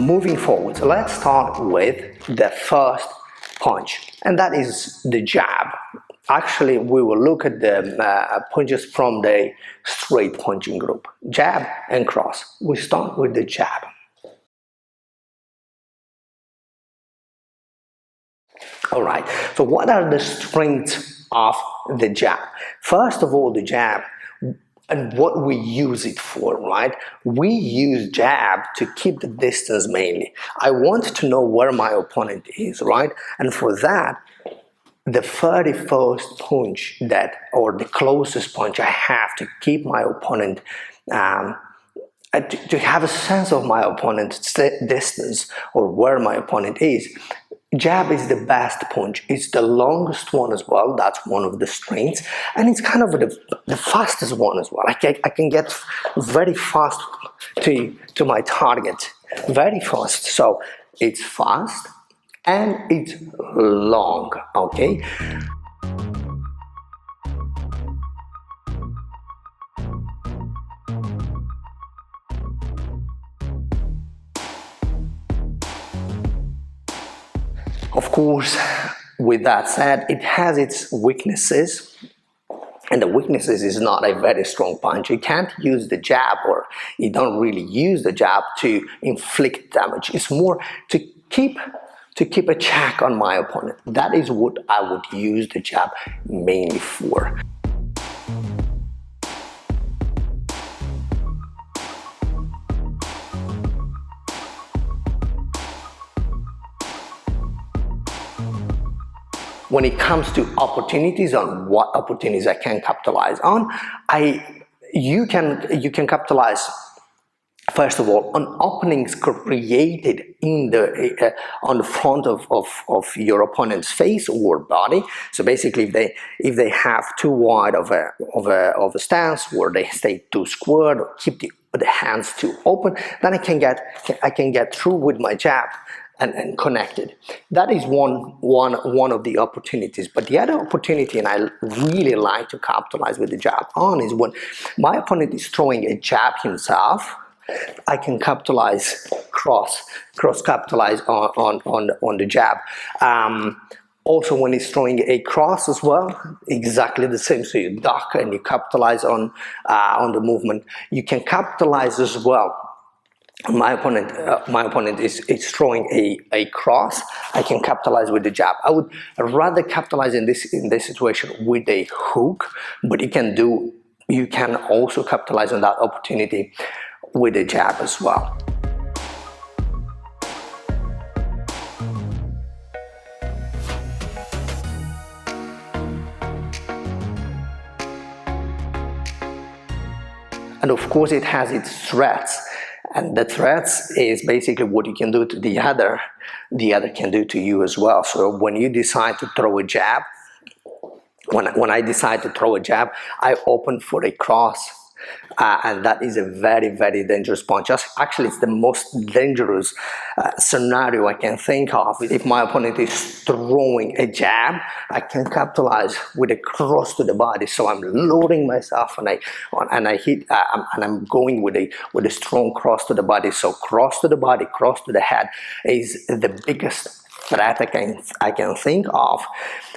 moving forward, let's start with the first punch, and that is the jab. Actually, we will look at the punches from the straight punching group, jab and cross. We start with the jab. All right, so what are the strengths of the jab? First of all, the jab and what we use it for, right? We use jab to keep the distance mainly. I want to know where my opponent is, right? And for that, the 31st punch or the closest punch I have to keep my opponent, to have a sense of my opponent's distance or where my opponent is. Jab is the best punch. It's the longest one as well. That's one of the strengths, and it's kind of the fastest one as well. I can get very fast to my target, very fast. So it's fast and it's long. Okay. Of course, with that said, it has its weaknesses, and the weaknesses is not a very strong punch. You can't use the jab, or you don't really use the jab to inflict damage. It's more to keep a check on my opponent. That is what I would use the jab mainly for. When it comes to opportunities, on what opportunities I can capitalize on, you can capitalize, first of all, on openings created in on the front of your opponent's face or body. So basically, if they have too wide of a stance, or they stay too squared, or keep the hands too open, then I can get through with my jab and connected. That is one of the opportunities. But the other opportunity, and I really like to capitalize with the jab on, is when my opponent is throwing a jab himself, I can capitalize, cross capitalize on the jab. Also, when he's throwing a cross as well, exactly the same. So you duck and you capitalize on the movement. You can capitalize as well. My opponent is throwing a cross. I can capitalize with the jab. I would rather capitalize in this situation with a hook, but you can also capitalize on that opportunity with a jab as well. And of course, it has its threats. And the threats is basically what you can do to the other can do to you as well. So when you decide to throw a jab, when I decide to throw a jab, I open for a cross. And that is a very, very dangerous punch. Actually, it's the most dangerous scenario I can think of. If my opponent is throwing a jab, I can capitalize with a cross to the body. So I'm loading myself, and I hit, and I'm going with a strong cross to the body. So cross to the body, cross to the head is the biggest threat I can think of.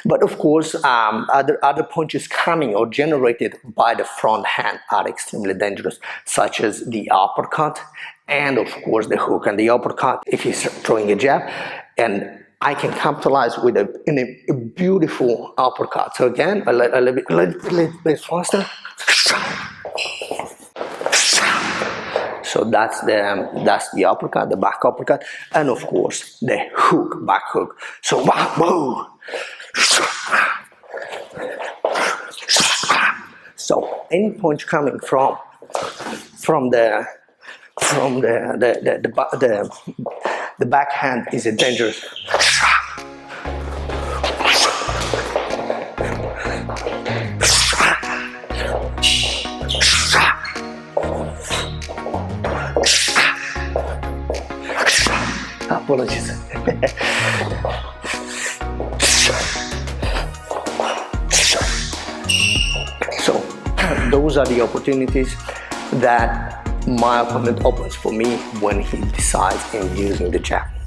But of course, other punches coming or generated by the front hand are extremely dangerous, such as the uppercut and of course the hook. And the uppercut, if he's throwing a jab, and I can capitalize with a beautiful uppercut. So again, a little bit faster. So that's the uppercut, the back uppercut, and of course the hook, back hook. So whoa. So any punch coming from the backhand is a dangerous. Apologies. So those are the opportunities that my opponent opens for me when he decides in using the jack.